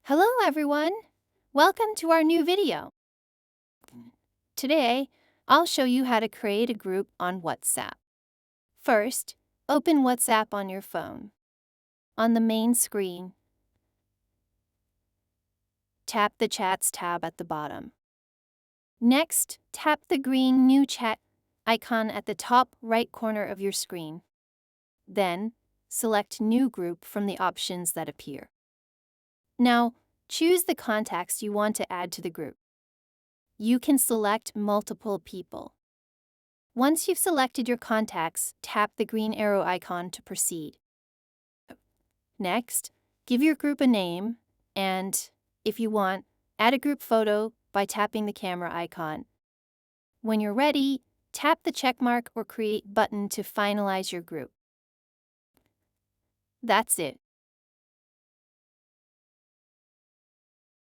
Hello everyone! Welcome to our new video. Today, I'll show you how to create a group on WhatsApp. First, open WhatsApp on your phone. On the main screen, tap the Chats tab at the bottom. Next, tap the green New Chat icon at the top right corner of your screen. Then, select New Group from the options that appear. Now, choose the contacts you want to add to the group. You can select multiple people. Once you've selected your contacts, tap the green arrow icon to proceed. Next, give your group a name and, if you want, add a group photo by tapping the camera icon. When you're ready, tap the checkmark or create button to finalize your group. That's it.